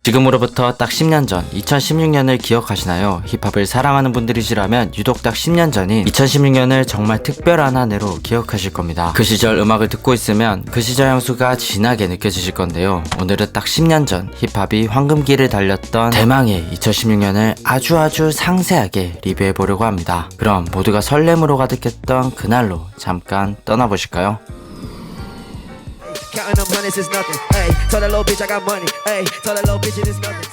지금으로부터 딱 10년 전 2016년을 기억하시나요? 힙합을 사랑하는 분들이시라면 유독 딱 10년 전인 2016년을 정말 특별한 한 해로 기억하실 겁니다. 그 시절 음악을 듣고 있으면 그 시절 향수가 진하게 느껴지실 건데요. 오늘은 딱 10년 전 힙합이 황금기를 달렸던 대망의 2016년을 아주 상세하게 리뷰해보려고 합니다. 그럼 모두가 설렘으로 가득했던 그날로 잠깐 떠나보실까요? Counting them hundreds is nothing. Hey, tell that little bitch I got money. Hey, tell that little bitch it is nothing.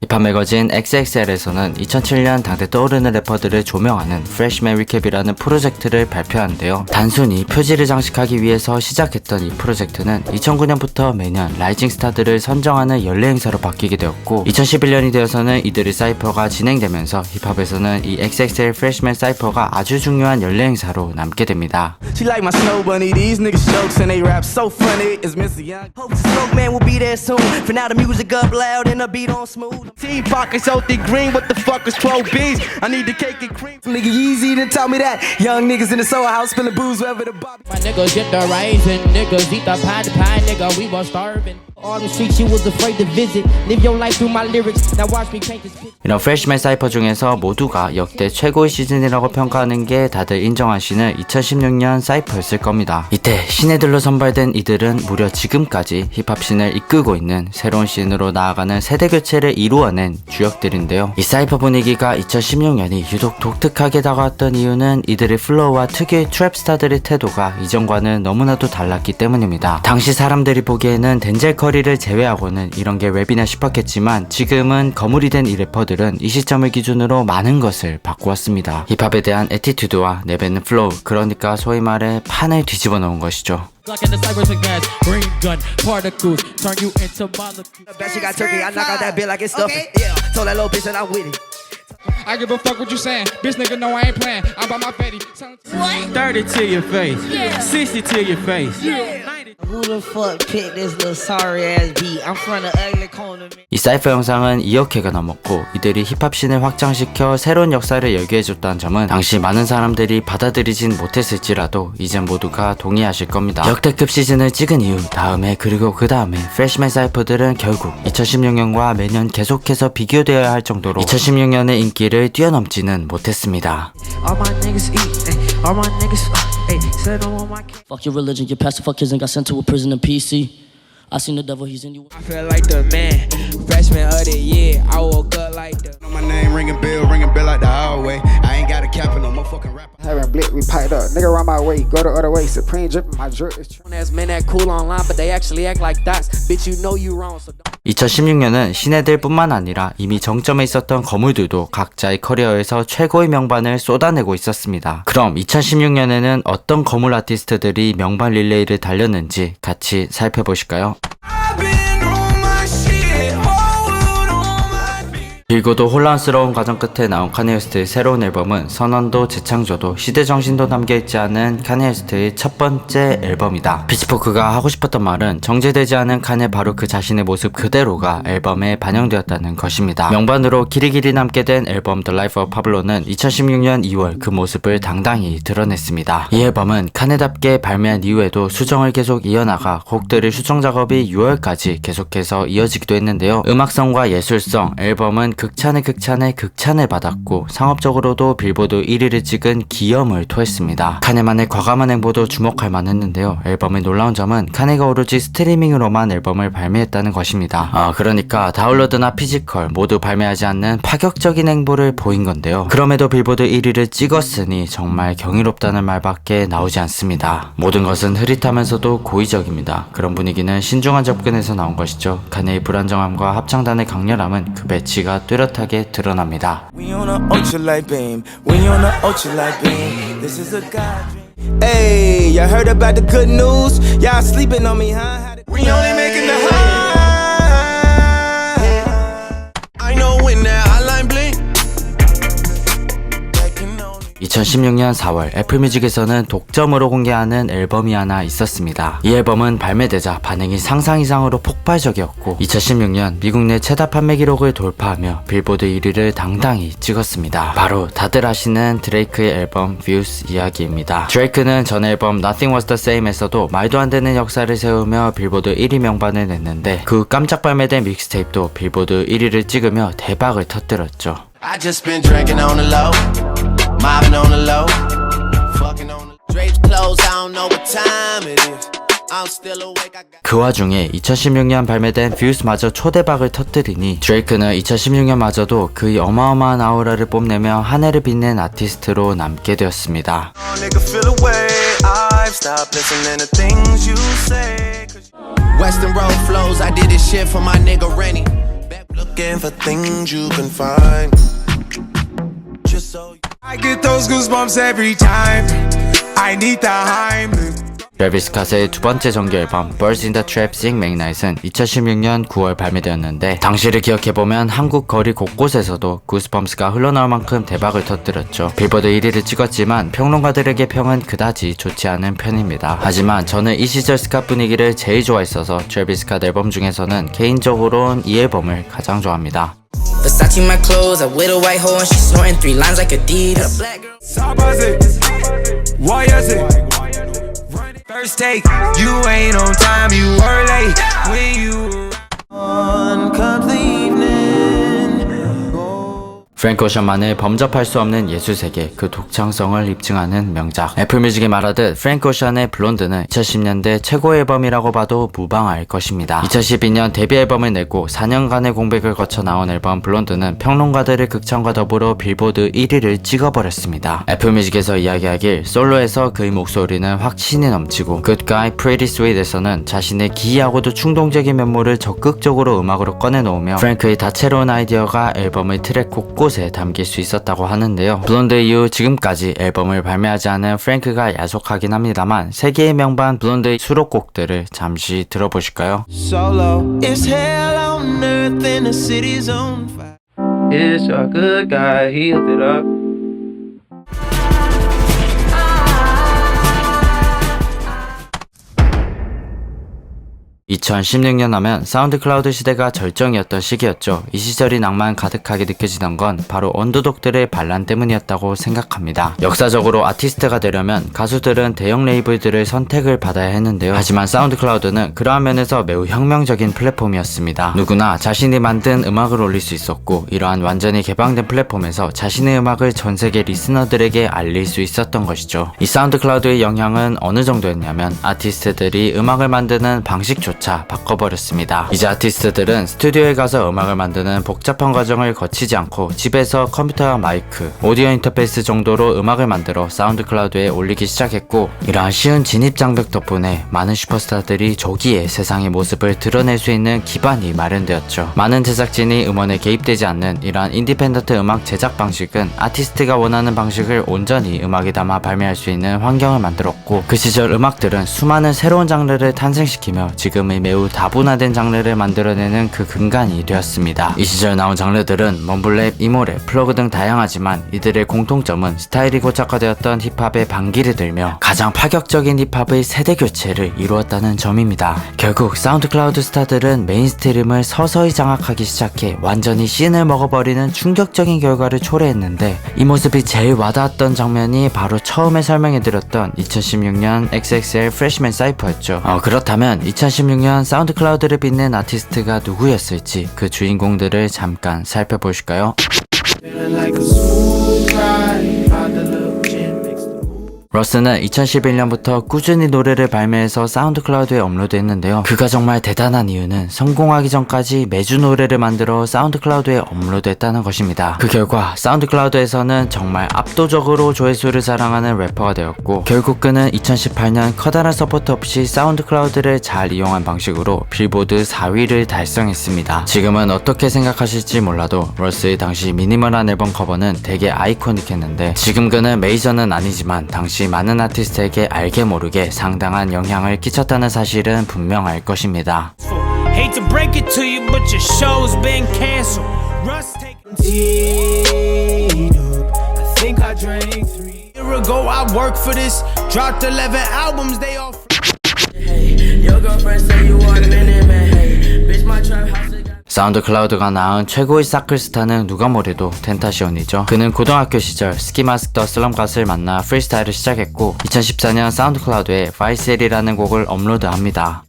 힙합 매거진 XXL에서는 2007년 당대 떠오르는 래퍼들을 조명하는 Freshman Recap이라는 프로젝트를 발표하는데요. 단순히 표지를 장식하기 위해서 시작했던 이 프로젝트는 2009년부터 매년 라이징 스타들을 선정하는 연례 행사로 바뀌게 되었고 2011년이 되어서는 이들의 사이퍼가 진행되면서 힙합에서는 이 XXL Freshman 사이퍼가 아주 중요한 연례 행사로 남게 됩니다. She like my snow bunny. These niggas jokes and they rap so funny. It's Mr. Young. Hope the smoke man will be there soon. For now the music up loud and the beat on smooth. Team pockets so thick green. What the fuck is 12 B's? I need the cake and cream. Nigga Yeezy done tell me that. Young niggas in the Soho house spilling booze wherever the bobby. My niggas get the rising, niggas eat the pie, nigga, we was starving. All the streets you was afraid to visit. Live your life through my lyrics. Now watch me paint this picture. 이런 프레시맨 사이퍼 중에서 모두가 역대 최고의 시즌이라고 평가하는 게 다들 인정하시는 2016년 사이퍼였을 겁니다. 이때 신예들로 선발된 이들은 무려 지금까지 힙합씬을 이끌고 있는 새로운 씬으로 나아가는 세대 교체를 이루어낸 주역들인데요. 이 사이퍼 분위기가 2016년이 유독 독특하게 다가왔던 이유는 이들의 플로우와 특유의 트랩 스타들의 태도가 이전과는 너무나도 달랐기 때문입니다. 당시 사람들이 보기에는 덴젤 커리를 제외하고는 이런 게 랩이나 싶었겠지만 지금은 거물이 된 이 래퍼들은 이 시점을 기준으로 많은 것을 바꾸었습니다. 힙합에 대한 애티튜드와 내뱉는 플로우, 그러니까 소위 말해 판을 뒤집어 놓은 것이죠. Glock in the cyber gas, green gun, particles, turn you into molecules. I bet she got turkey. I knock out that bill like it's stuffing. Yeah, told that little bitch that I'm with it. I give a fuck what you saying. Bitch nigga know I ain't playing. I buy my fatty. What? 30 to your face, 60 to your face. Who the fuck picked this little sorry ass beat? I'm from the ugly corner. 이 사이퍼 영상은 2억 회가 넘었고 이들이 힙합씬을 확장시켜 새로운 역사를 열게해줬다는 점은 당시 많은 사람들이 받아들이진 못했을지라도 이젠 모두가 동의하실 겁니다. 역대급 시즌을 찍은 이후 다음해 그리고 그 다음에 프레시맨 사이퍼들은 결국 2016년과 매년 계속해서 비교되어야 할 정도로 2016년의 인기를 뛰어넘지는 못했습니다. All my niggas eat. All my niggas sit on my. Fuck your religion, your pastor fuck kids and got sent to a prison in PC. I seen the devil, he's in you. I feel like the man, freshman of the year. I woke up like the. My name ringing bell like the hallway. I ain't got a cap in no motherfucking rapper. Having blick, we piped up. Nigga run my way, go the other way. Supreme dripping, my drip is true. There's men that cool online, but they actually act like dots. Bitch, you know you wrong, so don't. 2016년은 신예들뿐만 아니라 이미 정점에 있었던 거물들도 각자의 커리어에서 최고의 명반을 쏟아내고 있었습니다. 그럼 2016년에는 어떤 거물 아티스트들이 명반 릴레이를 달렸는지 같이 살펴보실까요? 길고도 혼란스러운 과정 끝에 나온 카니 웨스트의 새로운 앨범은 선언도 재창조도 시대정신도 담겨있지 않은 카니 웨스트의 첫 번째 앨범이다. 피치포크가 하고 싶었던 말은 정제되지 않은 칸의 바로 그 자신의 모습 그대로가 앨범에 반영되었다는 것입니다. 명반으로 길이 남게 된 앨범 The Life of Pablo는 2016년 2월 그 모습을 당당히 드러냈습니다. 이 앨범은 칸에답게 발매한 이후에도 수정을 계속 이어나가 곡들의 수정 작업이 6월까지 계속해서 이어지기도 했는데요. 음악성과 예술성, 앨범은 극찬을 받았고 상업적으로도 빌보드 1위를 찍은 기염을 토했습니다. 카네만의 과감한 행보도 주목할 만했는데요. 앨범의 놀라운 점은 카네가 오로지 스트리밍으로만 앨범을 발매했다는 것입니다. 그러니까 다운로드나 피지컬 모두 발매하지 않는 파격적인 행보를 보인 건데요. 그럼에도 빌보드 1위를 찍었으니 정말 경이롭다는 말밖에 나오지 않습니다. 모든 것은 흐릿하면서도 고의적입니다. 그런 분위기는 신중한 접근에서 나온 것이죠. 카네의 불안정함과 합창단의 강렬함은 그 배치가 뚜렷하게 드러납니다. We on a ultralight beam. We on a ultralight beam. This is a god dream. Hey, you heard about the good news? Y'all sleeping on me, huh? We only making the high. I know when that hotline blink. 2016년 4월 애플뮤직에서는 독점으로 공개하는 앨범이 하나 있었습니다. 이 앨범은 발매되자 반응이 상상 이상으로 폭발적이었고 2016년 미국 내 최다 판매 기록을 돌파하며 빌보드 1위를 당당히 찍었습니다. 바로 다들 아시는 드레이크의 앨범 Views 이야기입니다. 드레이크는 전 앨범 Nothing Was The Same에서도 말도 안 되는 역사를 세우며 빌보드 1위 명반을 냈는데 그 후 깜짝 발매된 믹스테이프도 빌보드 1위를 찍으며 대박을 터뜨렸죠. I just been drinking on the low, mobbing on the low, fucking on the drapes closed. I don't know what time it is. I'm still awake. I got 그 와중에 2016년 발매된 Views마저 초대박을 터뜨리니 드레이크는 2016년마저도 그의 어마어마한 아우라를 뽐내며 한 해를 빛낸 아티스트로 남게 되었습니다. nigga feel away. I've stopped listening to things you say. Western road flows. I did this shit for my nigga Rennie. Looking for things you can find. Just so I get those goosebumps every time. I need the Heimlich. 트래비스 스캇의 두 번째 정규 앨범 Birds in the Trap Sing Midnight은 2016년 9월 발매되었는데 당시를 기억해보면 한국 거리 곳곳에서도 구스범스가 흘러나올 만큼 대박을 터뜨렸죠. 빌보드 1위를 찍었지만 평론가들에게 평은 그다지 좋지 않은 편입니다. 하지만 저는 이 시절 스캇 분위기를 제일 좋아했어서 트래비스 스캇 앨범 중에서는 개인적으로는 이 앨범을 가장 좋아합니다. Versace my clothes, I with a white hoe and she's snorting 3 lines like Adidas. Why is it? First take, you ain't on time, you were late. When you on, come the evening. 프랭크 오션만의 범접할 수 없는 예술세계, 그 독창성을 입증하는 명작. 애플뮤직이 말하듯 프랭크 오션의 블론드는 2010년대 최고의 앨범이라고 봐도 무방할 것입니다. 2012년 데뷔 앨범을 내고 4년간의 공백을 거쳐 나온 앨범 블론드는 평론가들의 극찬과 더불어 빌보드 1위를 찍어버렸습니다. 애플뮤직에서 이야기하길 솔로에서 그의 목소리는 확신이 넘치고 Good Guy, Pretty Sweet에서는 자신의 기이하고도 충동적인 면모를 적극적으로 음악으로 꺼내놓으며 프랭크의 다채로운 아이디어가 앨범의 트랙 곳곳에 담길 수 있었다고 하는데요. 블론드 이후 지금까지 앨범을 발매하지 않은 프랭크가 야속하긴 합니다만 세계의 명반 블론드의 수록곡들을 잠시 들어보실까요? Solo, it's hell on earth and the city's on fire. It's a good guy, he hooked it up. 2016년 하면 사운드 클라우드 시대가 절정이었던 시기였죠. 이 시절이 낭만 가득하게 느껴지던 건 바로 언더독들의 반란 때문이었다고 생각합니다. 역사적으로 아티스트가 되려면 가수들은 대형 레이블들을 선택을 받아야 했는데요. 하지만 사운드 클라우드는 그러한 면에서 매우 혁명적인 플랫폼이었습니다. 누구나 자신이 만든 음악을 올릴 수 있었고 이러한 완전히 개방된 플랫폼에서 자신의 음악을 전세계 리스너들에게 알릴 수 있었던 것이죠. 이 사운드 클라우드의 영향은 어느 정도였냐면 아티스트들이 음악을 만드는 방식조차 바꿔버렸습니다. 이제 아티스트들은 스튜디오에 가서 음악을 만드는 복잡한 과정을 거치지 않고 집에서 컴퓨터와 마이크, 오디오 인터페이스 정도로 음악을 만들어 사운드 클라우드에 올리기 시작했고 이러한 쉬운 진입 장벽 덕분에 많은 슈퍼스타들이 조기에 세상의 모습을 드러낼 수 있는 기반이 마련되었죠. 많은 제작진이 음원에 개입되지 않는 이러한 인디펜던트 음악 제작 방식은 아티스트가 원하는 방식을 온전히 음악에 담아 발매할 수 있는 환경을 만들었고 그 시절 음악들은 수많은 새로운 장르를 탄생시키며 지금의 매우 다분화된 장르를 만들어내는 그 근간이 되었습니다. 이 시절 나온 장르들은 멈블랩, 이모랩, 플러그 등 다양하지만 이들의 공통점은 스타일이 고착화되었던 힙합의 반기를 들며 가장 파격적인 힙합의 세대 교체를 이루었다는 점입니다. 결국 사운드 클라우드 스타들은 메인스트림을 서서히 장악하기 시작해 완전히 씬을 먹어버리는 충격적인 결과를 초래했는데 이 모습이 제일 와닿았던 장면이 바로 처음에 설명해드렸던 2016년 XXL 프레시맨 사이퍼였죠. 그렇다면 2016년 사운드 클라우드를 빛낸 아티스트가 누구였을지 그 주인공들을 잠깐 살펴보실까요? 러스는 2011년부터 꾸준히 노래를 발매해서 사운드 클라우드에 업로드했는데요. 그가 정말 대단한 이유는 성공하기 전까지 매주 노래를 만들어 사운드 클라우드에 업로드했다는 것입니다. 그 결과 사운드 클라우드에서는 정말 압도적으로 조회수를 자랑하는 래퍼가 되었고 결국 그는 2018년 커다란 서포트 없이 사운드 클라우드를 잘 이용한 방식으로 빌보드 4위를 달성했습니다. 지금은 어떻게 생각하실지 몰라도 러스의 당시 미니멀한 앨범 커버는 되게 아이코닉했는데 지금 그는 메이저는 아니지만 당시 많은 아티스트에게 알게 모르게 상당한 영향을 끼쳤다는 사실은 분명할 것입니다. Hate to break it to you, but your show's been canceled. Russ taking I think I drank 3. ago, I worked for this. Dropped 11 albums, they all. Your girlfriend say you are the minute man. Hey, bitch, my trap house. 사운드 클라우드가 낳은 최고의 사클 스타는 누가 뭐래도 텐타시온이죠. 그는 고등학교 시절 스키마스터 슬럼갓을 만나 프리스타일을 시작했고 2014년 사운드 클라우드에 바이셀이라는 곡을 업로드합니다.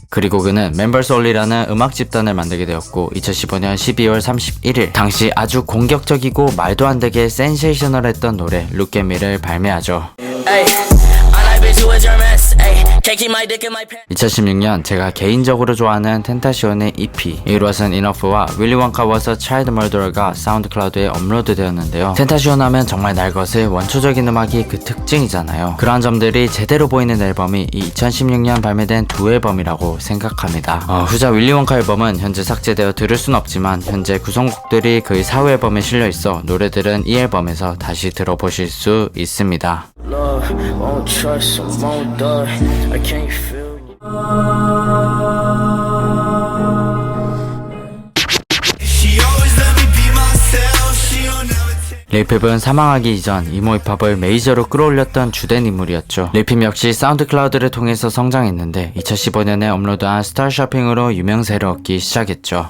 그리고 그는 멤버스 올리라는 음악 집단을 만들게 되었고 2015년 12월 31일 당시 아주 공격적이고 말도 안 되게 센세이셔널했던 노래 Look at Me를 발매하죠. 2016년 제가 개인적으로 좋아하는 텐타시온의 EP It Wasn't Enough와 윌리 원카 Was a Child Murderer가 사운드 클라우드에 업로드 되었는데요. 텐타시온 하면 정말 날 것을 원초적인 음악이 그 특징이잖아요. 그러한 점들이 제대로 보이는 앨범이 이 2016년 발매된 두 앨범이라고 생각합니다. 후자 윌리 원카 앨범은 현재 삭제되어 들을 순 없지만 현재 구성곡들이 그의 사후 앨범에 실려있어 노래들은 이 앨범에서 다시 들어보실 수 있습니다. Love, won't trust, won't die. I can't feel you. 릴핍은 사망하기 이전 이모 힙합을 메이저로 끌어올렸던 주된 인물이었죠. 릴핍 역시 사운드 클라우드를 통해서 성장했는데 2015년에 업로드한 스타 쇼핑으로 유명세를 얻기 시작했죠.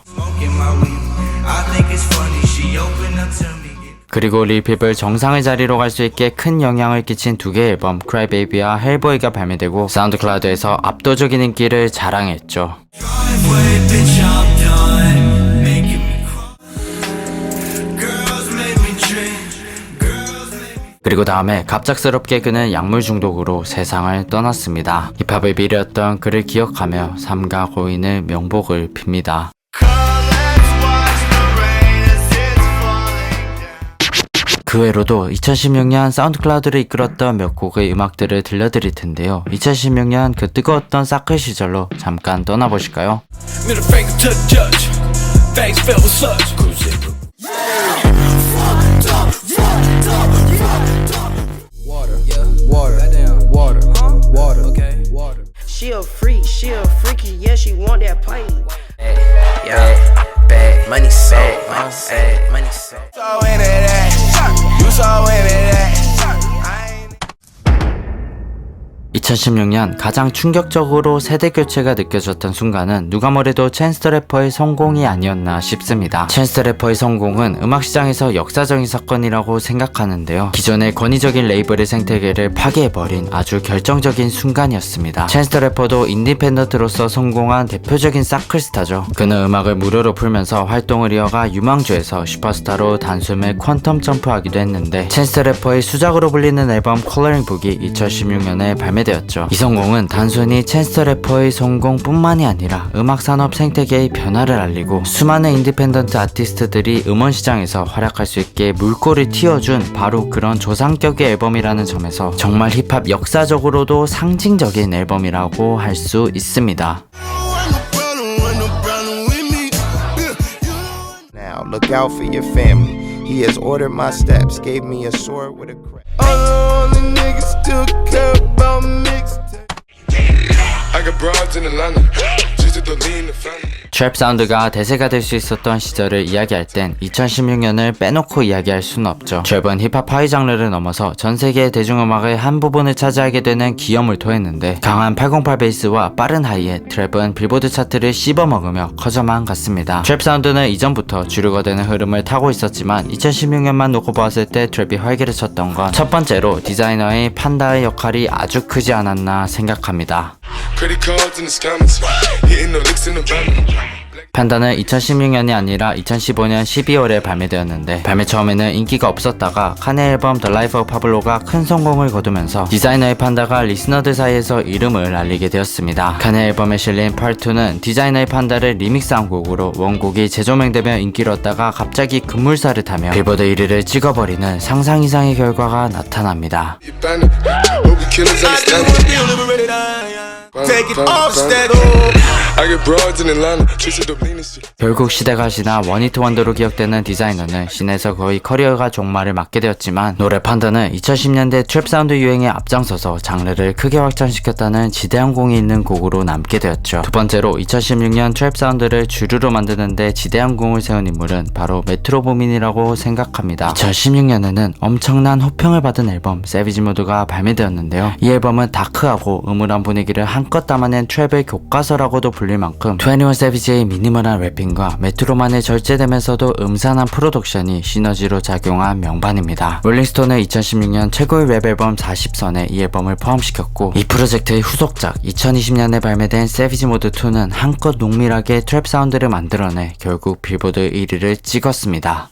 그리고 릴핍을 정상의 자리로 갈 수 있게 큰 영향을 끼친 두 개의 앨범 Cry Baby와 헬보이가 발매되고 사운드 클라우드에서 압도적인 인기를 자랑했죠. 그리고 다음에 갑작스럽게 그는 약물 중독으로 세상을 떠났습니다. 힙합의 미래였던 그를 기억하며 삼가 고인의 명복을 빕니다. 그 외로도 2016년 사운드 클라우드를 이끌었던 몇 곡의 음악들을 들려드릴 텐데요. 2016년 그 뜨거웠던 사클 시절로 잠깐 떠나보실까요? She a freak, she a freaky, yeah, she want that play. Bad money so, money so. So into that, you so into that. 2016년 가장 충격적으로 세대 교체가 느껴졌던 순간은 누가 뭐래도 챈스 더 래퍼의 성공이 아니었나 싶습니다. 챈스 더 래퍼의 성공은 음악시장에서 역사적인 사건이라고 생각하는데요. 기존의 권위적인 레이블의 생태계를 파괴해버린 아주 결정적인 순간이었습니다. 챈스 더 래퍼도 인디펜던트로서 성공한 대표적인 사클스타죠. 그는 음악을 무료로 풀면서 활동을 이어가 유망주에서 슈퍼스타로 단숨에 퀀텀 점프하기도 했는데 챈스 더 래퍼의 수작으로 불리는 앨범 컬러링 북이 2016년에 발매되었습니다. 이 성공은 단순히 챈스 더 래퍼의 성공뿐만이 아니라 음악산업 생태계의 변화를 알리고 수많은 인디펜던트 아티스트들이 음원시장에서 활약할 수 있게 물꼬를 틔워준 바로 그런 조상격의 앨범이라는 점에서 정말 힙합 역사적으로도 상징적인 앨범이라고 할 수 있습니다. Now look out for your family. He has ordered my steps, gave me a sword with a crack. All the niggas still care about mixtape. I got broads in Atlanta, just to lean the family. 트랩 사운드가 대세가 될 수 있었던 시절을 이야기할 땐 2016년을 빼놓고 이야기할 수는 없죠. 트랩은 힙합 하위 장르를 넘어서 전 세계의 대중음악의 한 부분을 차지하게 되는 기염을 토했는데 강한 808 베이스와 빠른 하이에 트랩은 빌보드 차트를 씹어먹으며 커져만 갔습니다. 트랩 사운드는 이전부터 주류가 되는 흐름을 타고 있었지만 2016년만 놓고 보았을 때 트랩이 활기를 쳤던 건 첫 번째로 디자이너의 판다의 역할이 아주 크지 않았나 생각합니다. 판다는 2016년이 아니라 2015년 12월에 발매되었는데 발매 처음에는 인기가 없었다가 카네 앨범 The Life of Pablo가 큰 성공을 거두면서 디자이너의 판다가 리스너들 사이에서 이름을 알리게 되었습니다. 카네 앨범에 실린 Part 2는 디자이너의 판다를 리믹스한 곡으로 원곡이 재조명되며 인기를 얻다가 갑자기 급물살을 타며 빌보드 1위를 찍어버리는 상상 이상의 결과가 나타납니다. Take it off stack. I I get broads in Atlanta, chasing the lean and shit. 결국 시대가 지나 원히트 원더로 기억되는 디자이너는 씬에서 거의 커리어가 종말을 맞게 되었지만 노래 판다는 2010년대 트랩 사운드 유행에 앞장서서 장르를 크게 확장시켰다는 지대한 공이 있는 곡으로 남게 되었죠. 두 번째로 2016년 트랩 사운드를 주류로 만드는데 지대한 공을 세운 인물은 바로 메트로 보민이라고 생각합니다. 2016년에는 엄청난 호평을 받은 앨범 세비지 모드가 발매되었는데요. 이 앨범은 다크하고 음울한 분위기를 한껏 담아낸 트랩의 교과서라고도 불릴 만큼 21 세비지의 미니멀한 래핑과 메트로만의 절제되면서도 음산한 프로덕션이 시너지로 작용한 명반입니다. 롤링스톤은 2016년 최고의 랩 앨범 40선에 이 앨범을 포함시켰고 이 프로젝트의 후속작 2020년에 발매된 세비지 모드 2는 한껏 농밀하게 트랩 사운드를 만들어내 결국 빌보드 1위를 찍었습니다.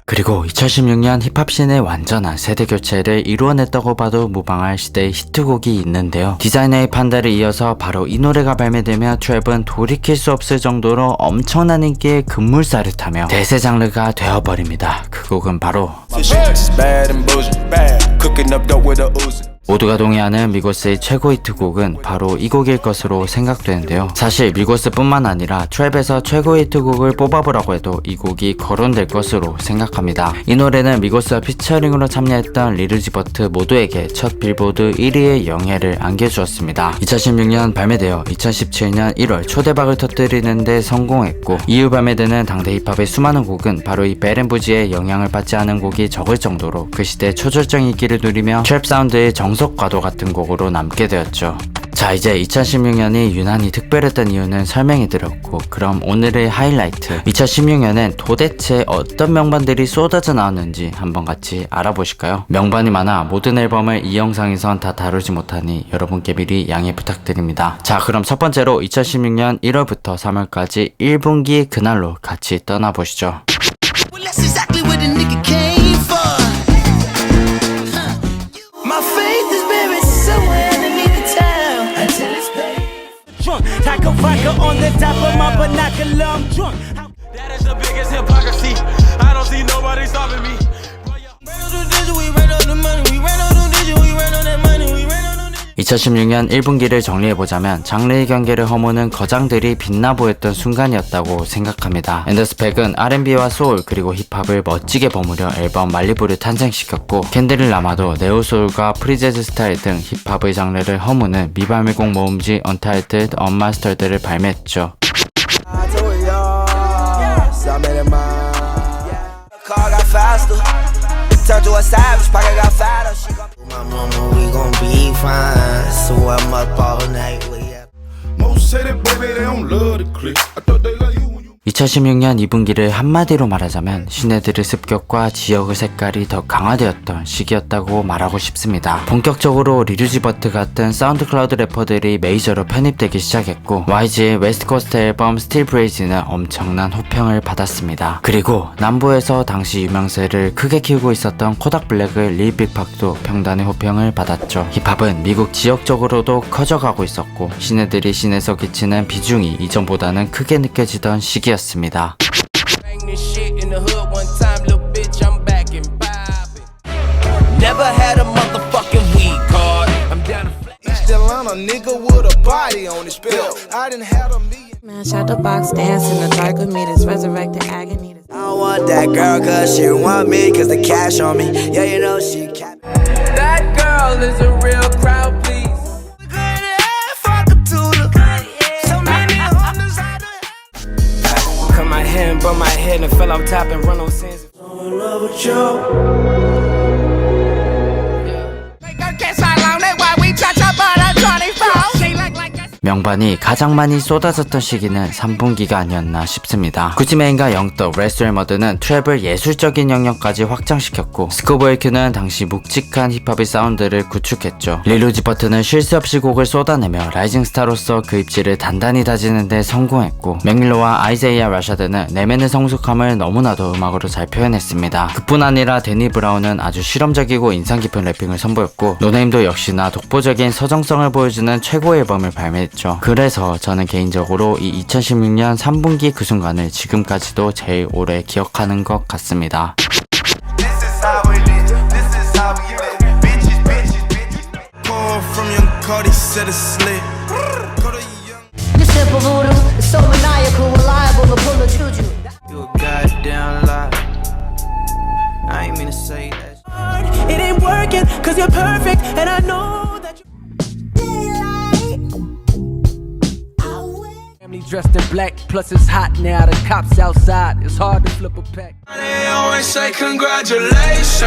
그리고 2016년 힙합 씬의 완전한 세대 교체를 이루어냈다고 봐도 무방할 시대의 히트곡이 있는데요. 디자이너의 판다를 이어서 바로 이 노래가 발매되며 트랩은 돌이킬 수 없을 정도로 엄청난 인기의 급물살을 타며 대세 장르가 되어버립니다. 그 곡은 바로 모두가 동의하는 미고스의 최고 히트곡은 바로 이 곡일 것으로 생각되는데요. 사실 미고스뿐만 아니라 트랩에서 최고 히트곡을 뽑아보라고 해도 이 곡이 거론될 것으로 생각합니다. 이 노래는 미고스와 피처링으로 참여했던 리르지버트 모두에게 첫 빌보드 1위의 영예를 안겨주었습니다. 2016년 발매되어 2017년 1월 초대박을 터뜨리는데 성공했고 이후 발매되는 당대 힙합의 수많은 곡은 바로 이 베렌부지의 영향을 받지 않은 곡이 적을 정도로 그 시대 초절정 인기를 누리며 트랩 사운드의 정석과도 같은 곡으로 남게 되었죠. 자, 이제 2016년이 유난히 특별했던 이유는 설명해 드렸고, 그럼 오늘의 하이라이트 2016년엔 도대체 어떤 명반들이 쏟아져 나왔는지 한번 같이 알아보실까요? 명반이 많아 모든 앨범을 이 영상에선 다 다루지 못하니 여러분께 미리 양해 부탁드립니다. 자, 그럼 첫 번째로 2016년 1월부터 3월까지 1분기 그날로 같이 떠나보시죠. Taco vodka on the top of my binocular. I'm drunk. That is the biggest hypocrisy. I don't see nobody stopping me. We ran on the money. We ran on the digit. We ran on that money. We ran on. 2016년 1분기를 정리해보자면 장르의 경계를 허무는 거장들이 빛나 보였던 순간이었다고 생각합니다. 엔더스펙은 R&B와 소울 그리고 힙합을 멋지게 버무려 앨범 말리부를 탄생시켰고, 캔드릴 라마도 네오소울과 프리재즈 스타일 등 힙합의 장르를 허무는 미발매곡 모음지 언타이틀드 언마스터드를 발매했죠. My mama, we gon' be fine. So I'm up all night with ya. Most say that baby they don't love the click. I thought they love you when you. 2016년 2분기를 한마디로 말하자면 시네들의 습격과 지역의 색깔이 더 강화되었던 시기였다고 말하고 싶습니다. 본격적으로 리르지버트 같은 사운드 클라우드 래퍼들이 메이저로 편입되기 시작했고, YG의 웨스트코스트 앨범 스틸 브레이즈는 엄청난 호평을 받았습니다. 그리고 남부에서 당시 유명세를 크게 키우고 있었던 코닥 블랙의 릴 빅팍도 평단의 호평을 받았죠. 힙합은 미국 지역적으로도 커져가고 있었고, 시네들이 씬에서 끼치는 비중이 이전보다는 크게 느껴지던 시기였습니다. Never had a motherfucking weed card. I'm down to East Atlanta nigga with a body on his belt. I didn't have a million. Mash out the box, dance in the dark with me, this resurrected agony. I don't want that girl cause she want me cause the cash on me. Yeah, you know she cap. that girl is a real crowd, please. Cut my hair and bump my head and fell off top and run on sins. I'm in love with you. 명반이 가장 많이 쏟아졌던 시기는 3분기가 아니었나 싶습니다. 구찌메인과 영떡, 레스웰머드는 트랩을 예술적인 영역까지 확장시켰고, 스코보이큐는 당시 묵직한 힙합의 사운드를 구축했죠. 릴루지버트는 쉴 새 없이 곡을 쏟아내며 라이징 스타로서 그 입지를 단단히 다지는 데 성공했고, 맥밀러와 아이제이아 라샤드는 내면의 성숙함을 너무나도 음악으로 잘 표현했습니다. 그뿐 아니라 데니 브라운은 아주 실험적이고 인상 깊은 래핑을 선보였고, 노네임도 역시나 독보적인 서정성을 보여주는 최고의 앨범을 발매했죠. 했죠. 그래서 저는 개인적으로 이 2016년 3분기 그 순간을 지금까지도 제일 오래 기억하는 것 같습니다. It ain't working, cause you're perfect, and I know that family dressed in black, plus it's hot now, the cops outside, it's hard to flip a pack. They always say congratulations.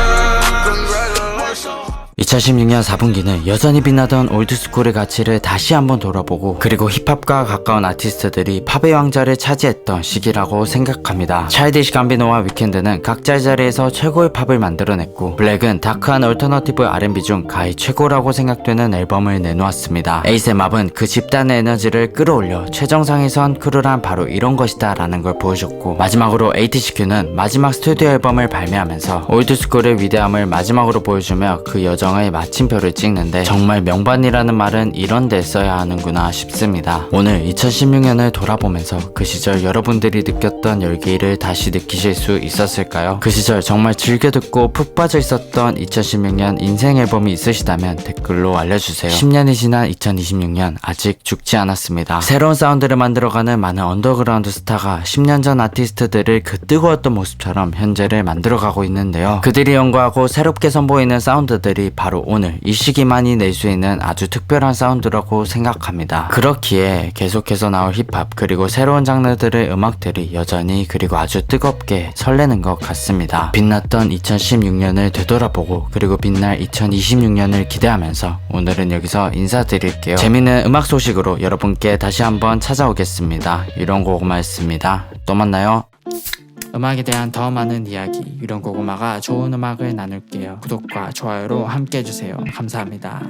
Congratulations. 2016년 4분기는 여전히 빛나던 올드스쿨의 가치를 다시 한번 돌아보고 그리고 힙합과 가까운 아티스트들이 팝의 왕자를 차지했던 시기라고 생각합니다. 차일디시 감비노와 위켄드는 각자의 자리에서 최고의 팝을 만들어냈고 블랙은 다크한 얼터너티브 R&B 중 가히 최고라고 생각되는 앨범을 내놓았습니다. 에이셈압은 그 집단의 에너지를 끌어올려 최정상에선 크루란 바로 이런 것이다 라는 걸 보여줬고 마지막으로 ATCQ는 마지막 스튜디오 앨범을 발매하면서 올드스쿨의 위대함을 마지막으로 보여주며 그 여정의 마침표를 찍는데 정말 명반이라는 말은 이런 데 써야 하는구나 싶습니다. 오늘 2016년을 돌아보면서 그 시절 여러분들이 느꼈던 열기를 다시 느끼실 수 있었을까요? 그 시절 정말 즐겨 듣고 푹 빠져 있었던 2016년 인생 앨범이 있으시다면 댓글로 알려주세요. 10년이 지난 2026년 아직 죽지 않았습니다. 새로운 사운드를 만들어가는 많은 언더그라운드 스타가 10년 전 아티스트들을 그 뜨거웠던 모습처럼 현재를 만들어가고 있는데요. 그들이 연구하고 새롭게 선보이는 사운드들이 바로 오늘 이 시기만이 낼 수 있는 아주 특별한 사운드라고 생각합니다. 그렇기에 계속해서 나올 힙합 그리고 새로운 장르들의 음악들이 여전히 그리고 아주 뜨겁게 설레는 것 같습니다. 빛났던 2016년을 되돌아보고 그리고 빛날 2026년을 기대하면서 오늘은 여기서 인사드릴게요. 재밌는 음악 소식으로 여러분께 다시 한번 찾아오겠습니다. 유령고구마였습니다. 또 만나요. 음악에 대한 더 많은 이야기 유령고구마가 좋은 음악을 나눌게요. 구독과 좋아요로 함께 해주세요. 감사합니다.